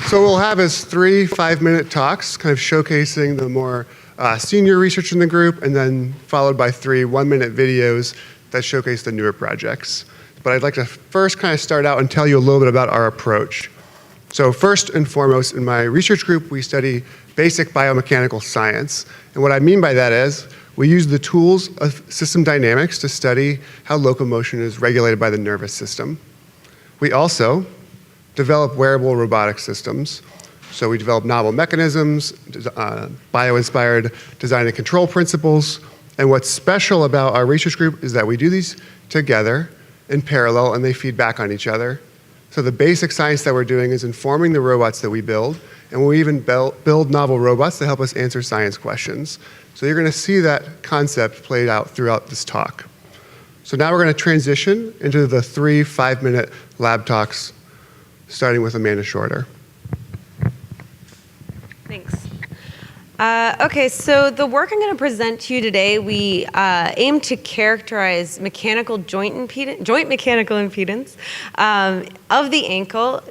So what we'll have is 3 5-minute talks, kind of showcasing the more senior research in the group, and then followed by 3 1-minute videos that showcase the newer projects. But I'd like to first kind of start out and tell you a little bit about our approach. So first and foremost, in my research group, we study basic biomechanical science. And what I mean by that is, we use the tools of system dynamics to study how locomotion is regulated by the nervous system. We also develop wearable robotic systems. So we develop novel mechanisms, bio-inspired design and control principles. And what's special about our research group is that we do these together in parallel, and they feed back on each other. So the basic science that we're doing is informing the robots that we build, and we even build novel robots to help us answer science questions. So you're going to see that concept played out throughout this talk. So now we're going to transition into the 3 5-minute lab talks, starting with Amanda Shorter. Thanks. Okay, so the work I'm going to present to you today, we aim to characterize mechanical joint mechanical impedance of the ankle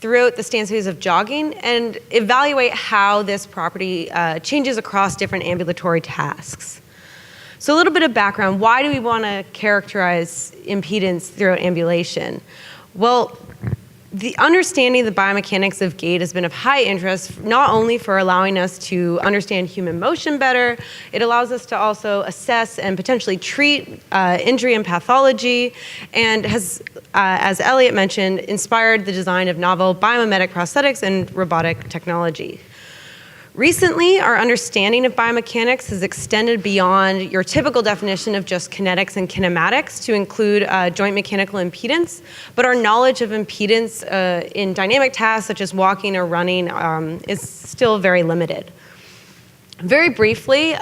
throughout the stance phase of jogging, and evaluate how this property changes across different ambulatory tasks. So a little bit of background, why do we want to characterize impedance throughout ambulation? Well, the understanding of the biomechanics of gait has been of high interest, not only for allowing us to understand human motion better, it allows us to also assess and potentially treat injury and pathology, and has, as Elliott mentioned, inspired the design of novel biomimetic prosthetics and robotic technology. Recently, our understanding of biomechanics has extended beyond your typical definition of just kinetics and kinematics to include joint mechanical impedance, but our knowledge of impedance in dynamic tasks such as walking or running is still very limited. Very briefly,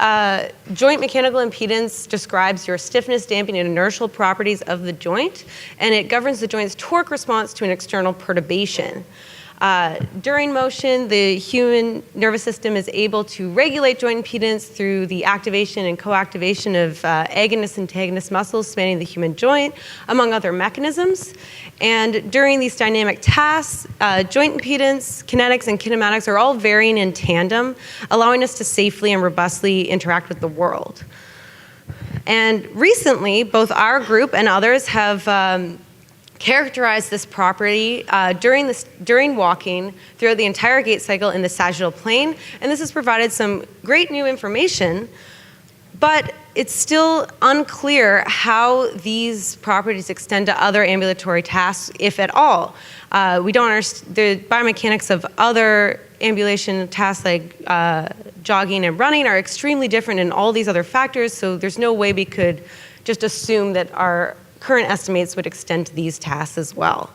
joint mechanical impedance describes your stiffness, damping, and inertial properties of the joint, and it governs the joint's torque response to an external perturbation. During motion, the human nervous system is able to regulate joint impedance through the activation and coactivation of agonist-antagonist muscles spanning the human joint, among other mechanisms. And during these dynamic tasks, joint impedance, kinetics, and kinematics are all varying in tandem, allowing us to safely and robustly interact with the world. And recently, both our group and others have characterize this property during walking throughout the entire gait cycle in the sagittal plane, and this has provided some great new information, but it's still unclear how these properties extend to other ambulatory tasks, if at all. We don't understand the biomechanics of other ambulation tasks like jogging and running are extremely different in all these other factors, so there's no way we could just assume that our current estimates would extend to these tasks as well.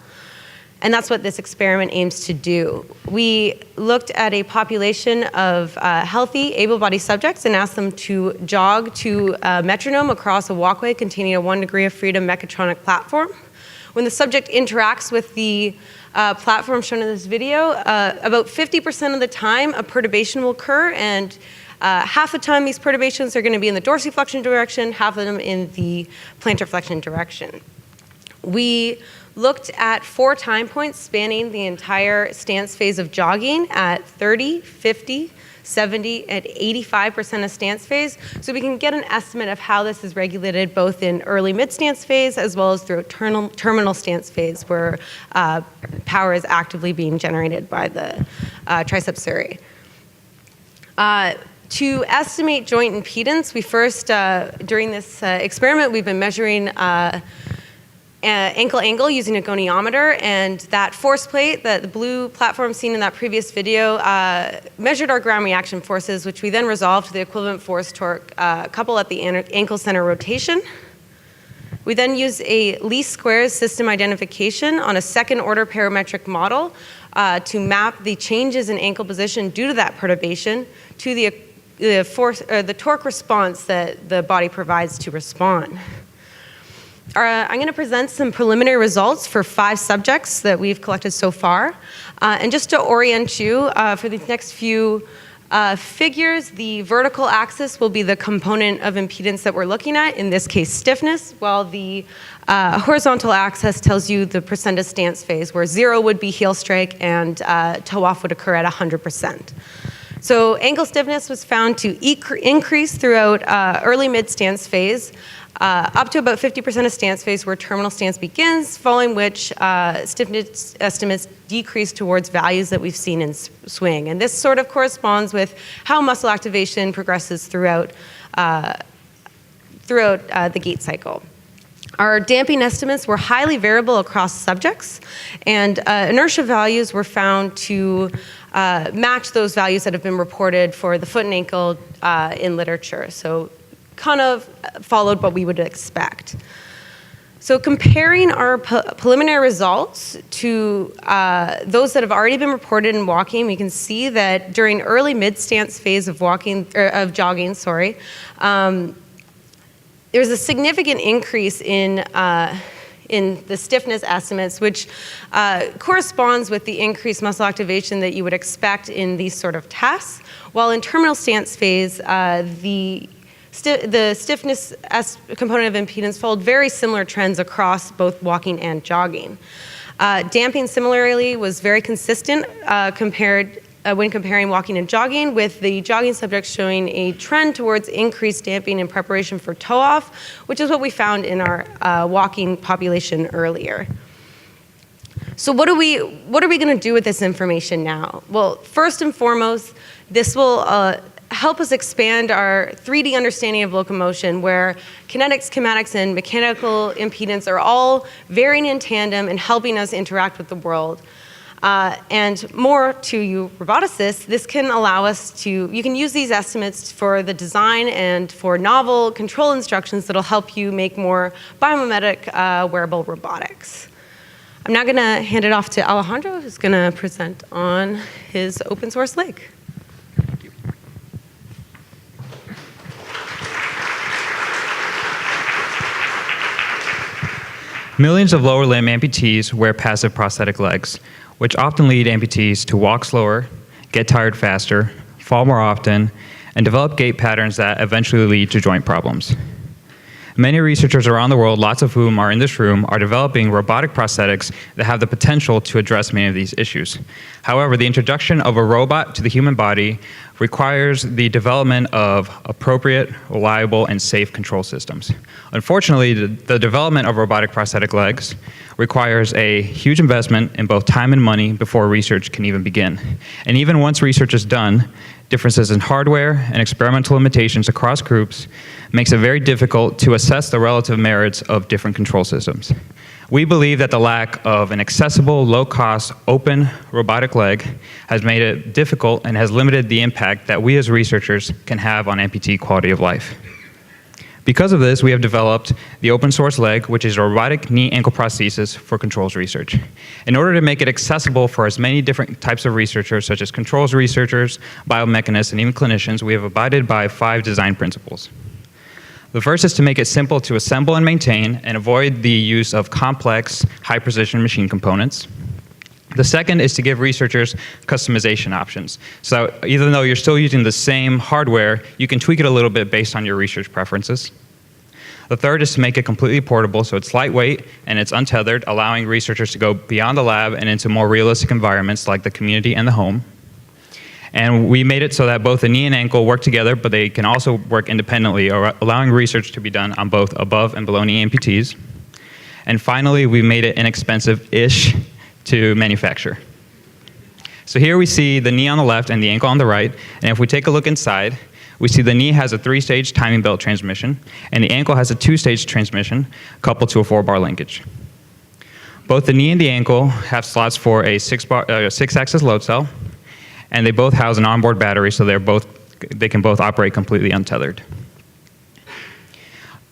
And that's what this experiment aims to do. We looked at a population of healthy, able-bodied subjects and asked them to jog to a metronome across a walkway containing a 1 degree of freedom mechatronic platform. When the subject interacts with the platform shown in this video, about 50% of the time a perturbation will occur, and half the time these perturbations are going to be in the dorsiflexion direction, half of them in the plantar flexion direction. We looked at 4 time points spanning the entire stance phase of jogging at 30, 50, 70, and 85% of stance phase, so we can get an estimate of how this is regulated both in early mid-stance phase as well as through terminal stance phase, where power is actively being generated by the triceps surae. To estimate joint impedance, we first, during this experiment, we've been measuring ankle angle using a goniometer, and that force plate, the blue platform seen in that previous video, measured our ground reaction forces, which we then resolved to the equivalent force torque couple at the ankle center rotation. We then used a least squares system identification on a second order parametric model to map the changes in ankle position due to that perturbation to the force or the torque response that the body provides to respond. I'm going to present some preliminary results for 5 subjects that we've collected so far. And just to orient you, for these next few figures, the vertical axis will be the component of impedance that we're looking at, in this case stiffness, while the horizontal axis tells you the percent of stance phase, where 0 would be heel strike and toe off would occur at 100%. So ankle stiffness was found to increase throughout early mid-stance phase, up to about 50% of stance phase where terminal stance begins, following which stiffness estimates decrease towards values that we've seen in swing. And this sort of corresponds with how muscle activation progresses throughout the gait cycle. Our damping estimates were highly variable across subjects, and inertia values were found to match those values that have been reported for the foot and ankle in literature. So kind of followed what we would expect. So comparing our preliminary results to those that have already been reported in walking, we can see that during early mid-stance phase of jogging, there's a significant increase in the stiffness estimates, which corresponds with the increased muscle activation that you would expect in these sort of tests. While in terminal stance phase, the stiffness component of impedance followed very similar trends across both walking and jogging. Damping similarly was very consistent when comparing walking and jogging, with the jogging subjects showing a trend towards increased damping in preparation for toe off, which is what we found in our walking population earlier. So what are we going to do with this information now? Well, first and foremost, this will help us expand our 3D understanding of locomotion, where kinetics, kinematics, and mechanical impedance are all varying in tandem and helping us interact with the world. And more to you roboticists, this can allow us you can use these estimates for the design and for novel control instructions that'll help you make more biomimetic wearable robotics. I'm now gonna hand it off to Alejandro, who's gonna present on his open source leg. Millions of lower limb amputees wear passive prosthetic legs, which often lead amputees to walk slower, get tired faster, fall more often, and develop gait patterns that eventually lead to joint problems. Many researchers around the world, lots of whom are in this room, are developing robotic prosthetics that have the potential to address many of these issues. However, the introduction of a robot to the human body requires the development of appropriate, reliable, and safe control systems. Unfortunately, the development of robotic prosthetic legs requires a huge investment in both time and money before research can even begin. And even once research is done, differences in hardware and experimental limitations across groups makes it very difficult to assess the relative merits of different control systems. We believe that the lack of an accessible, low-cost, open robotic leg has made it difficult and has limited the impact that we as researchers can have on amputee quality of life. Because of this, we have developed the open source leg, which is a robotic knee ankle prosthesis for controls research. In order to make it accessible for as many different types of researchers, such as controls researchers, biomechanists, and even clinicians, we have abided by 5 design principles. The first is to make it simple to assemble and maintain and avoid the use of complex, high-precision machine components. The second is to give researchers customization options. So even though you're still using the same hardware, you can tweak it a little bit based on your research preferences. The third is to make it completely portable, so it's lightweight and it's untethered, allowing researchers to go beyond the lab and into more realistic environments like the community and the home. And we made it so that both the knee and ankle work together, but they can also work independently, allowing research to be done on both above and below knee amputees. And finally, we made it inexpensive-ish to manufacture. So here we see the knee on the left and the ankle on the right, and if we take a look inside, we see the knee has a 3-stage timing belt transmission, and the ankle has a 2-stage transmission coupled to a 4-bar linkage. Both the knee and the ankle have slots for a 6-axis load cell, and they both house an onboard battery, so they can both operate completely untethered.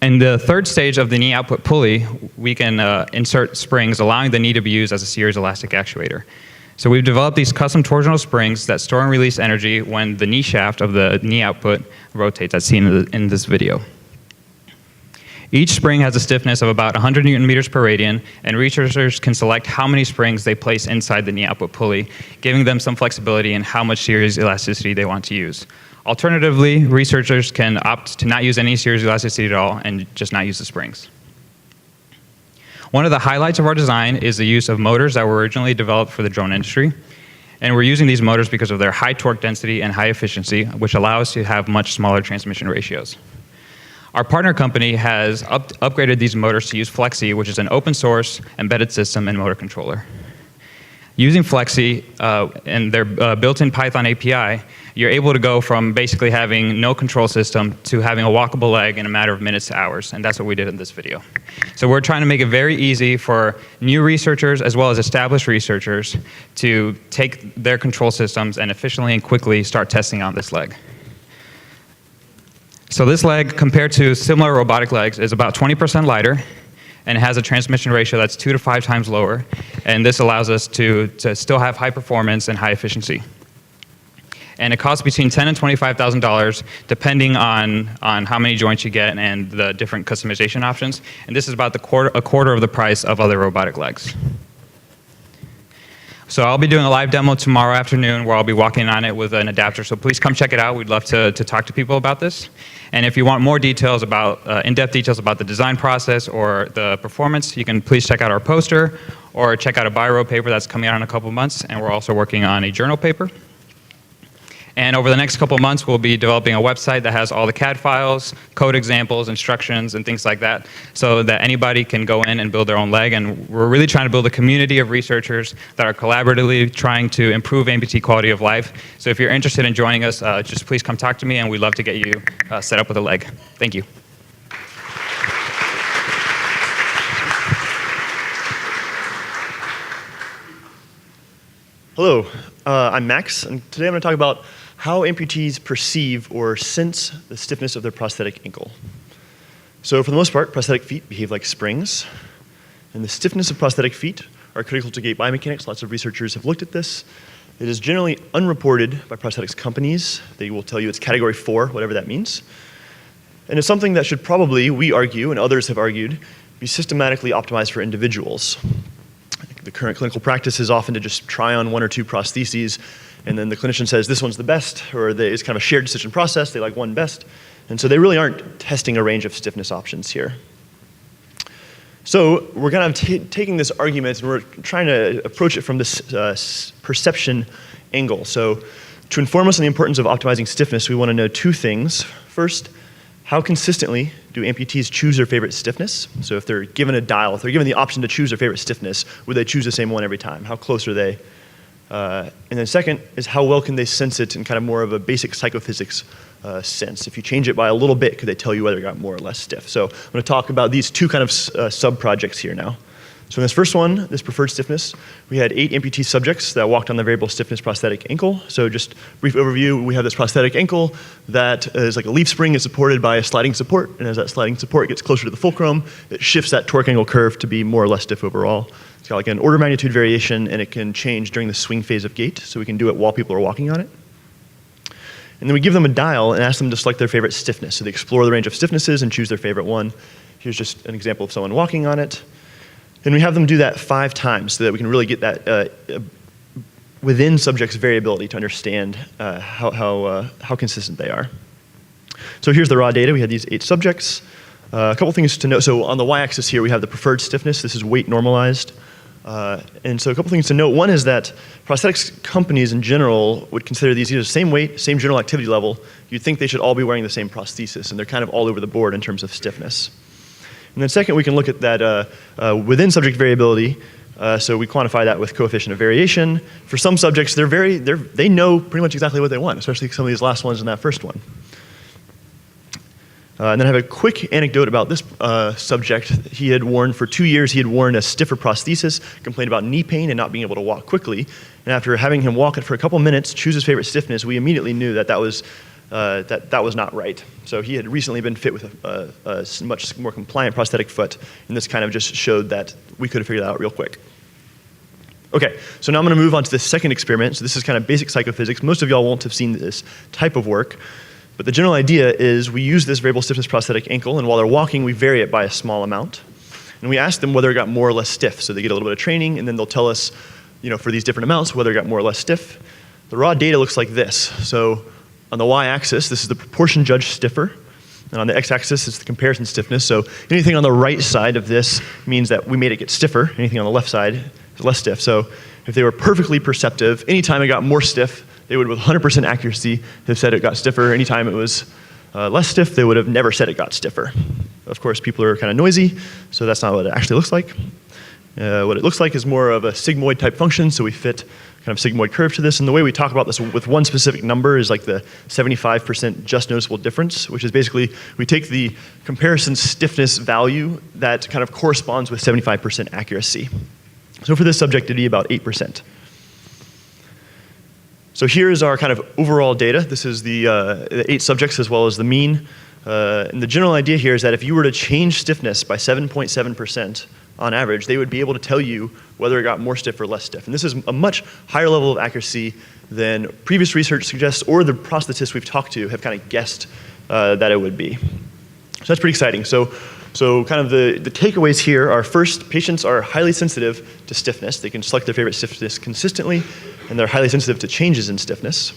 In the third stage of the knee output pulley, we can insert springs, allowing the knee to be used as a series elastic actuator. So we've developed these custom torsional springs that store and release energy when the knee shaft of the knee output rotates, as seen in this video. Each spring has a stiffness of about 100 Newton meters per radian, and researchers can select how many springs they place inside the knee output pulley, giving them some flexibility in how much series elasticity they want to use. Alternatively, researchers can opt to not use any series elasticity at all and just not use the springs. One of the highlights of our design is the use of motors that were originally developed for the drone industry. And we're using these motors because of their high torque density and high efficiency, which allow us to have much smaller transmission ratios. Our partner company has upgraded these motors to use Flexi, which is an open source embedded system and motor controller. Using Flexi and their built-in Python API, you're able to go from basically having no control system to having a walkable leg in a matter of minutes to hours, and that's what we did in this video. So we're trying to make it very easy for new researchers as well as established researchers to take their control systems and efficiently and quickly start testing on this leg. So this leg, compared to similar robotic legs, is about 20% lighter and has a transmission ratio that's 2 to 5 times lower, and this allows us to still have high performance and high efficiency. And it costs between $10,000 and $25,000 depending on how many joints you get and the different customization options. And this is about a quarter of the price of other robotic legs. So I'll be doing a live demo tomorrow afternoon where I'll be walking on it with an adapter. So please come check it out. We'd love to talk to people about this. And if you want more details about, in-depth details about the design process or the performance, you can please check out our poster or check out a Biro paper that's coming out in a couple months. And we're also working on a journal paper. And over the next couple months, we'll be developing a website that has all the CAD files, code examples, instructions, and things like that, so that anybody can go in and build their own leg. And we're really trying to build a community of researchers that are collaboratively trying to improve amputee quality of life. So if you're interested in joining us, just please come talk to me, and we'd love to get you set up with a leg. Thank you. Hello, I'm Max, and today I'm going to talk about how amputees perceive or sense the stiffness of their prosthetic ankle. So for the most part, prosthetic feet behave like springs, and the stiffness of prosthetic feet are critical to gait biomechanics. Lots of researchers have looked at this. It is generally unreported by prosthetics companies. They will tell you it's category 4, whatever that means. And it's something that should probably, we argue, and others have argued, be systematically optimized for individuals. The current clinical practice is often to just try on 1 or 2 prostheses, and then the clinician says this one's the best, or it's kind of a shared decision process, they like one best. And so they really aren't testing a range of stiffness options here. So we're kind of taking this argument and we're trying to approach it from this perception angle. So to inform us on the importance of optimizing stiffness, we want to know 2 things. First, how consistently do amputees choose their favorite stiffness? So if they're given a dial, if they're given the option to choose their favorite stiffness, would they choose the same one every time? How close are they? And then second is how well can they sense it in kind of more of a basic psychophysics sense? If you change it by a little bit, could they tell you whether it got more or less stiff? So I'm going to talk about these 2 kind of sub-projects here now. So in this first one, this preferred stiffness, we had 8 amputee subjects that walked on the variable stiffness prosthetic ankle. So just brief overview, we have this prosthetic ankle that is like a leaf spring is supported by a sliding support, and as that sliding support gets closer to the fulcrum, it shifts that torque angle curve to be more or less stiff overall. It's got like an order of magnitude variation, and it can change during the swing phase of gait, so we can do it while people are walking on it. And then we give them a dial and ask them to select their favorite stiffness. So they explore the range of stiffnesses and choose their favorite one. Here's just an example of someone walking on it. And we have them do that 5 times so that we can really get that within subjects' variability to understand how consistent they are. So here's the raw data. We had these 8 subjects. A couple things to note. So on the y-axis here, we have the preferred stiffness. This is weight normalized. And so a couple things to note. One is that prosthetics companies in general would consider these either the same weight, same general activity level. You'd think they should all be wearing the same prosthesis, and they're kind of all over the board in terms of stiffness. And then second, we can look at that within subject variability. So we quantify that with coefficient of variation. For some subjects, they know pretty much exactly what they want, especially some of these last ones in that first one. And then I have a quick anecdote about this subject. He had worn, for 2 years, he had worn a stiffer prosthesis, complained about knee pain and not being able to walk quickly. And after having him walk it for a couple minutes, choose his favorite stiffness, we immediately knew that that was not right. So he had recently been fit with a much more compliant prosthetic foot, and this kind of just showed that we could have figured that out real quick. Okay, so now I'm going to move on to the second experiment. So this is kind of basic psychophysics. Most of y'all won't have seen this type of work. But the general idea is we use this variable stiffness prosthetic ankle, and while they're walking, we vary it by a small amount. And we ask them whether it got more or less stiff. So they get a little bit of training, and then they'll tell us, for these different amounts, whether it got more or less stiff. The raw data looks like this. So on the y-axis, this is the proportion judged stiffer. And on the x-axis is the comparison stiffness. So anything on the right side of this means that we made it get stiffer. Anything on the left side is less stiff. So if they were perfectly perceptive, anytime it got more stiff, they would with 100% accuracy have said it got stiffer. Anytime it was less stiff, they would have never said it got stiffer. Of course, people are kind of noisy, so that's not what it actually looks like. What it looks like is more of a sigmoid type function, so we fit kind of sigmoid curve to this. And the way we talk about this with one specific number is like the 75% just noticeable difference, which is basically we take the comparison stiffness value that kind of corresponds with 75% accuracy. So for this subject, it'd be about 8%. So here's our kind of overall data. This is the 8 subjects as well as the mean. And the general idea here is that if you were to change stiffness by 7.7% on average, they would be able to tell you whether it got more stiff or less stiff. And this is a much higher level of accuracy than previous research suggests or the prosthetists we've talked to have kind of guessed that it would be. So that's pretty exciting. So kind of the takeaways here are, first, patients are highly sensitive to stiffness. They can select their favorite stiffness consistently, and they're highly sensitive to changes in stiffness.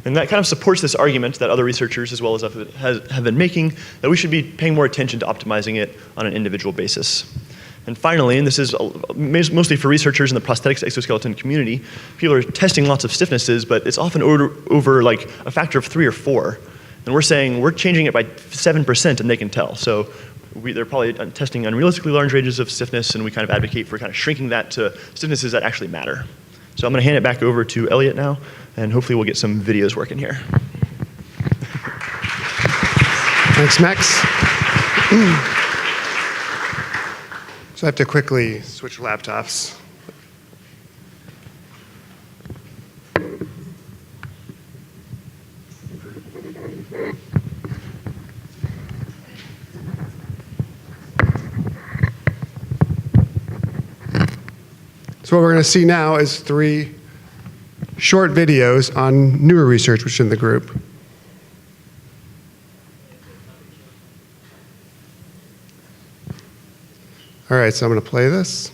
And that kind of supports this argument that other researchers as well as have been making, that we should be paying more attention to optimizing it on an individual basis. And finally, and this is mostly for researchers in the prosthetics exoskeleton community, people are testing lots of stiffnesses, but it's often over like a factor of 3 or 4. And we're saying we're changing it by 7% and they can tell. So they're probably testing unrealistically large ranges of stiffness, and we kind of advocate for kind of shrinking that to stiffnesses that actually matter. So I'm going to hand it back over to Elliott now, and hopefully we'll get some videos working here. Thanks, Max. So I have to quickly switch laptops. So what we're going to see now is 3 short videos on newer research within the group. All right, so I'm going to play this.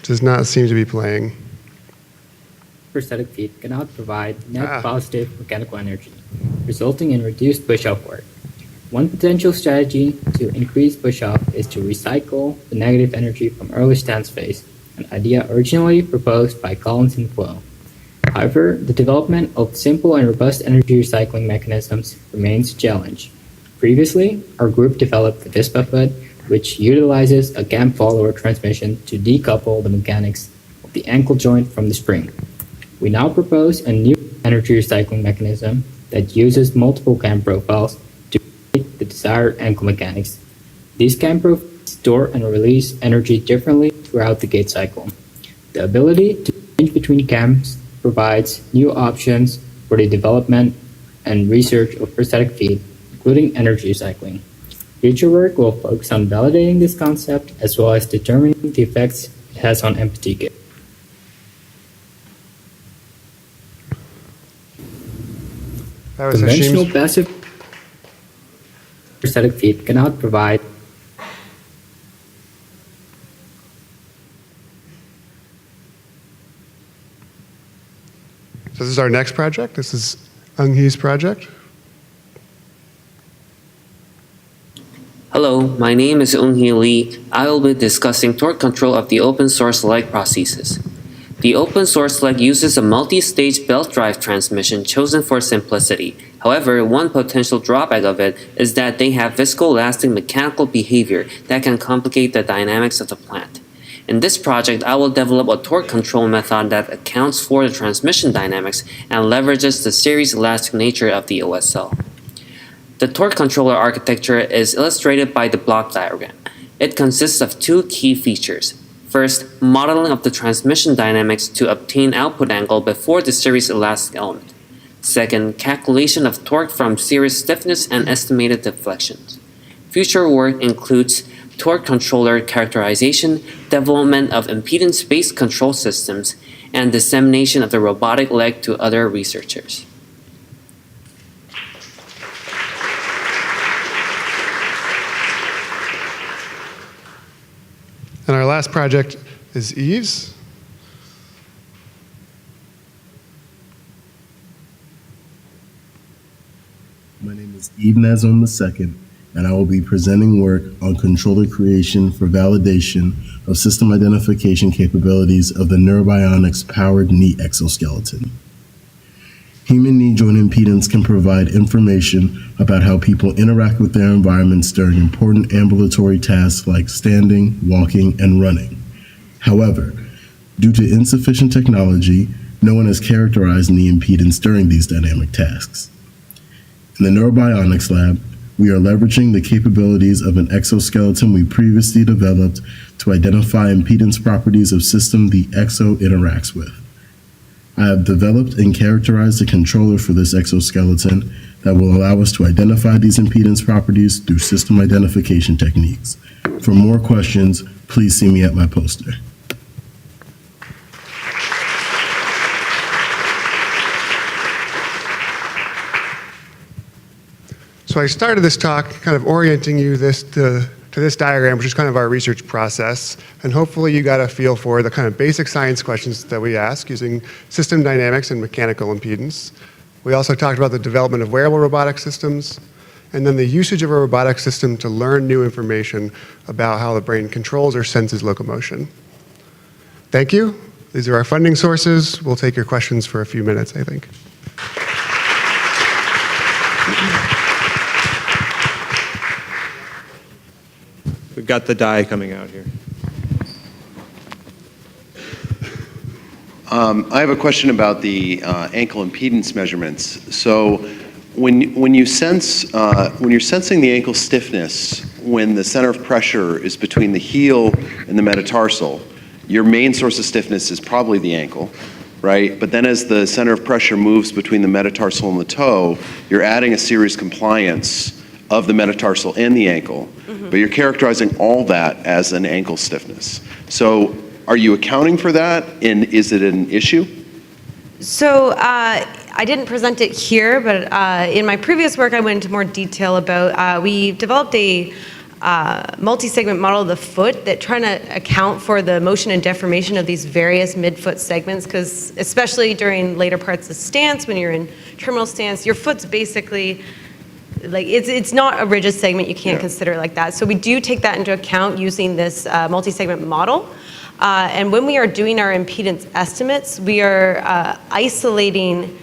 Does not seem to be playing. Prosthetic feet cannot provide net positive mechanical energy, resulting in reduced push-off work. One potential strategy to increase push-off is to recycle the negative energy from early stance phase, an idea originally proposed by Collins and Flo. However, the development of simple and robust energy recycling mechanisms remains a challenge. Previously, our group developed the Vispa foot, which utilizes a cam follower transmission to decouple the mechanics of the ankle joint from the spring. We now propose a new energy recycling mechanism that uses multiple cam profiles to create the desired ankle mechanics. These cam profiles store and release energy differently throughout the gait cycle. The ability to change between cams provides new options for the development and research of prosthetic feet, including energy recycling. Future work will focus on validating this concept as well as determining the effects it has on amputee gait. That was Conventional Hasim's. passive prosthetic feet cannot provide So this is our next project. This is He's project. Hello, my name is Eunhee Lee. I will be discussing torque control of the open source leg prosthesis. The open source leg uses a multi-stage belt drive transmission chosen for simplicity. However, one potential drawback of it is that they have viscoelastic mechanical behavior that can complicate the dynamics of the plant. In this project, I will develop a torque control method that accounts for the transmission dynamics and leverages the series elastic nature of the OSL. The torque controller architecture is illustrated by the block diagram. It consists of 2 key features. First, modeling of the transmission dynamics to obtain output angle before the series elastic element. Second, calculation of torque from series stiffness and estimated deflections. Future work includes torque controller characterization, development of impedance-based control systems, and dissemination of the robotic leg to other researchers. And our last project is Yves. My name is Yves Nazon II, and I will be presenting work on controller creation for validation of system identification capabilities of the Neurobionics powered knee exoskeleton. Human knee joint impedance can provide information about how people interact with their environments during important ambulatory tasks like standing, walking, and running. However, due to insufficient technology, no one has characterized knee impedance during these dynamic tasks. In the Neurobionics lab, we are leveraging the capabilities of an exoskeleton we previously developed to identify impedance properties of system the exo interacts with. I have developed and characterized a controller for this exoskeleton that will allow us to identify these impedance properties through system identification techniques. For more questions, please see me at my poster. So I started this talk kind of orienting you to this diagram, which is kind of our research process. And hopefully you got a feel for the kind of basic science questions that we ask using system dynamics and mechanical impedance. We also talked about the development of wearable robotic systems, and then the usage of a robotic system to learn new information about how the brain controls or senses locomotion. Thank you. These are our funding sources. We'll take your questions for a few minutes, I think. We've got the die coming out here. I have a question about the ankle impedance measurements. So when you're sensing the ankle stiffness, when the center of pressure is between the heel and the metatarsal, your main source of stiffness is probably the ankle, right? But then as the center of pressure moves between the metatarsal and the toe, you're adding a series compliance of the metatarsal and the ankle, but you're characterizing all that as an ankle stiffness. So are you accounting for that, and is it an issue? So I didn't present it here, but in my previous work I went into more detail about, we developed a multi-segment model of the foot that trying to account for the motion and deformation of these various midfoot segments, because especially during later parts of stance, when you're in terminal stance, your foot's basically, like it's not a rigid segment, you can't consider it like that. So we do take that into account using this multi-segment model. And when we are doing our impedance estimates, we are isolating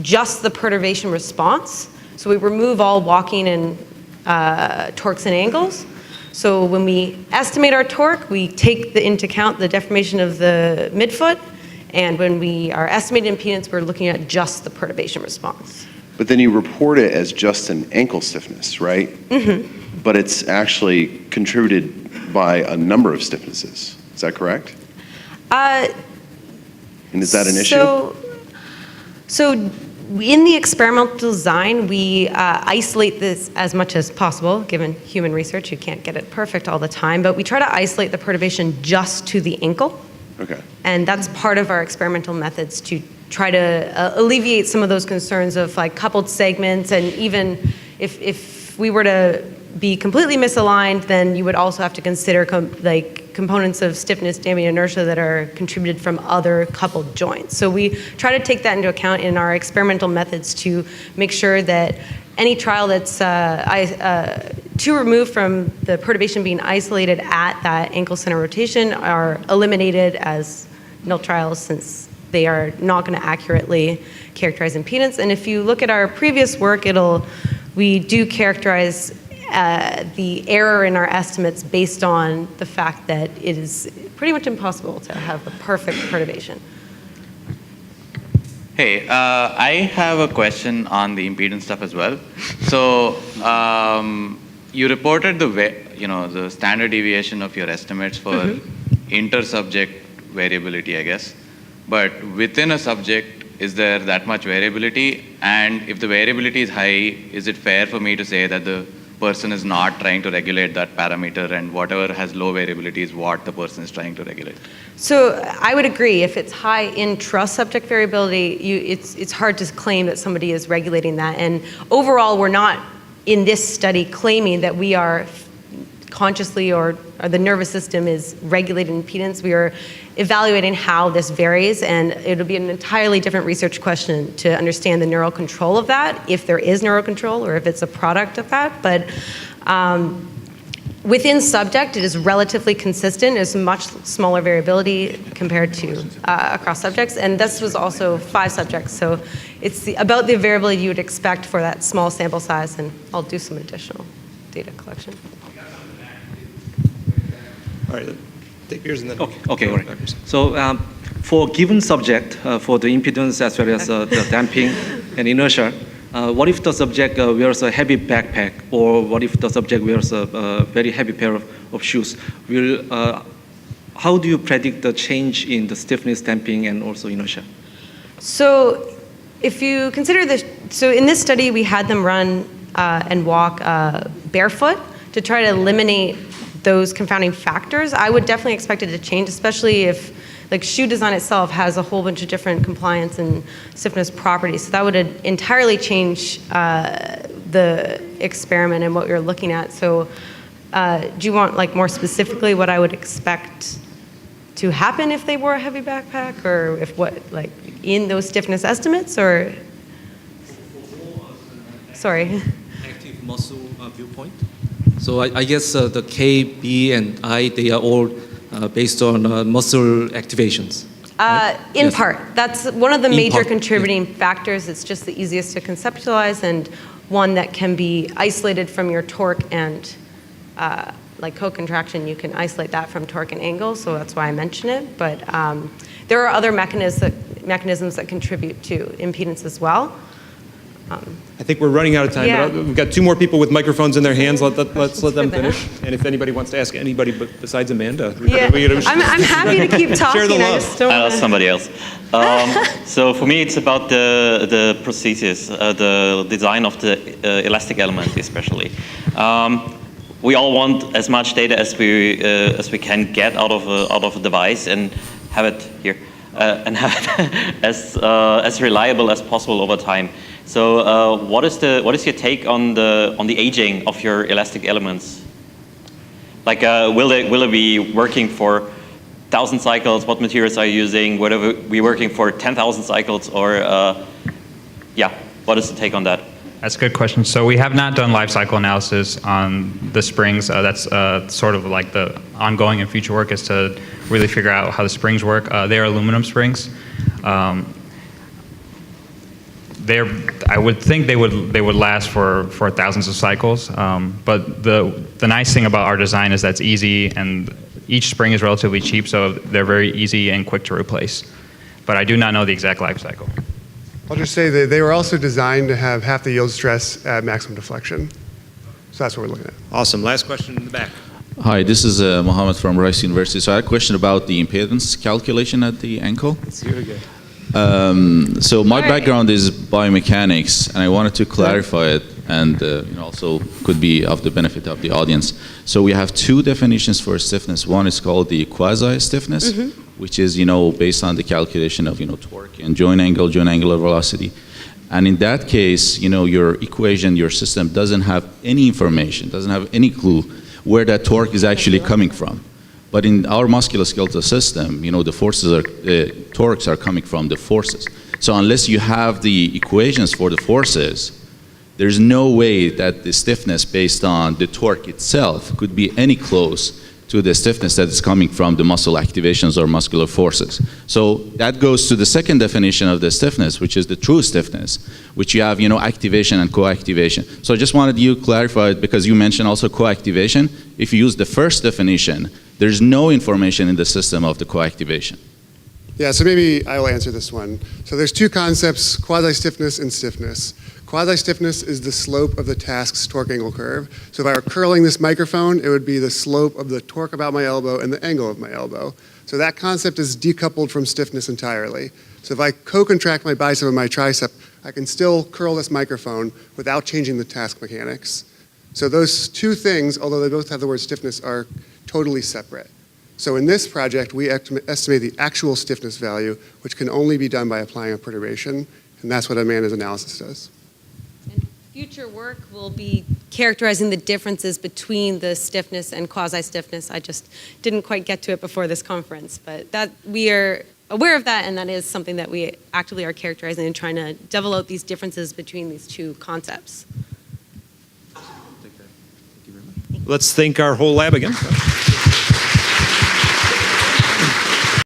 just the perturbation response. So we remove all walking and torques and angles. So when we estimate our torque, we take into account the deformation of the midfoot. And when we are estimating impedance, we're looking at just the perturbation response. But then you report it as just an ankle stiffness, right? But it's actually contributed by a number of stiffnesses. Is that correct? And is that an issue? So in the experimental design, we isolate this as much as possible. Given human research, you can't get it perfect all the time, but we try to isolate the perturbation just to the ankle. Okay. And that's part of our experimental methods to try to alleviate some of those concerns of like coupled segments, and even if we were to be completely misaligned, then you would also have to consider components of stiffness, damping, inertia that are contributed from other coupled joints. So we try to take that into account in our experimental methods to make sure that any trial that's too removed from the perturbation being isolated at that ankle center rotation are eliminated as null trials, since they are not going to accurately characterize impedance. And if you look at our previous work, we do characterize the error in our estimates based on the fact that it is pretty much impossible to have a perfect perturbation. Hey, I have a question on the impedance stuff as well. So you reported the standard deviation of your estimates for inter-subject variability, I guess. But within a subject, is there that much variability? And if the variability is high, is it fair for me to say that the person is not trying to regulate that parameter, and whatever has low variability is what the person is trying to regulate? So I would agree. If it's high intra-subject variability, it's hard to claim that somebody is regulating that. And overall, we're not in this study claiming that we are consciously or the nervous system is regulating impedance. We are evaluating how this varies, and it'll be an entirely different research question to understand the neural control of that, if there is neural control or if it's a product of that. But within subject, it is relatively consistent. It's much smaller variability compared to across subjects, and this was also 5 subjects, so it's about the variability you would expect for that small sample size, and I'll do some additional data collection. All right, take yours and then. Okay, all right. So for given subject, for the impedance as well as the damping and inertia, what if the subject wears a heavy backpack, or what if the subject wears a very heavy pair of shoes? How do you predict the change in the stiffness, damping, and also inertia? So if you consider this, so in this study we had them run and walk barefoot to try to eliminate those confounding factors. I would definitely expect it to change, especially if like shoe design itself has a whole bunch of different compliance and stiffness properties. So that would entirely change the experiment and what you're looking at. So do you want like more specifically what I would expect to happen if they wore a heavy backpack, or if what, like in those stiffness estimates, or? Sorry. Active muscle viewpoint. So I guess the K, B, and I, they are all based on muscle activations. Right? In Yes. part. That's one of the In major part, contributing factors. It's just the easiest to conceptualize, and one that can be isolated from your torque and like co-contraction, you can isolate that from torque and angle, so that's why I mention it. But there are other mechanisms that contribute to impedance as well. I think we're running out of time. Yeah. But we've got 2 more people with microphones in their hands. Let's let them for them. finish. And if anybody wants to ask anybody besides Amanda, Yeah, I'm happy to keep talking. Share the I love. just don't I'll wanna- ask somebody else. So for me, it's about the prosthesis, the design of the elastic element, especially. We all want as much data as we can get out of a device and have it here, and have it as reliable as possible over time. So what is your take on the aging of your elastic elements? Like, will they be working for 1,000 cycles? What materials are you using? Whether we working for 10,000 cycles, or yeah, what is the take on that? That's a good question. So we have not done life cycle analysis on the springs. That's sort of like the ongoing and future work is to really figure out how the springs work. They are aluminum springs. I would think they would last for thousands of cycles. But the nice thing about our design is that's easy, and each spring is relatively cheap, so they're very easy and quick to replace. But I do not know the exact life cycle. I'll just say that they were also designed to have half the yield stress at maximum deflection. So that's what we're looking at. Awesome. Last question in the back. Hi, this is Mohammed from Rice University. So I had a question about the impedance calculation at the ankle. Let's hear it again. So my background is biomechanics, and I wanted to clarify it, and also could be of the benefit of the audience. So we have 2 definitions for stiffness. One is called the quasi-stiffness, which is based on the calculation of torque and joint angular velocity. And in that case, your equation, your system doesn't have any information, doesn't have any clue where that torque is actually coming from. But in our musculoskeletal system, the torques are coming from the forces. So unless you have the equations for the forces, there's no way that the stiffness based on the torque itself could be any close to the stiffness that is coming from the muscle activations or muscular forces. So that goes to the second definition of the stiffness, which is the true stiffness, which you have, activation and co-activation. So I just wanted you to clarify it because you mentioned also co-activation. If you use the first definition, there's no information in the system of the co-activation. Yeah, so maybe I will answer this one. So there's 2 concepts, quasi-stiffness and stiffness. Quasi-stiffness is the slope of the task's torque angle curve. So if I were curling this microphone, it would be the slope of the torque about my elbow and the angle of my elbow. So that concept is decoupled from stiffness entirely. So if I co-contract my bicep and my tricep, I can still curl this microphone without changing the task mechanics. So those two things, although they both have the word stiffness, are totally separate. So in this project, we estimate the actual stiffness value, which can only be done by applying a perturbation, and that's what Amanda's analysis does. And future work will be characterizing the differences between the stiffness and quasi-stiffness. I just didn't quite get to it before this conference, but that we are aware of that, and that is something that we actively are characterizing and trying to develop these differences between these two concepts. Let's thank our whole lab again.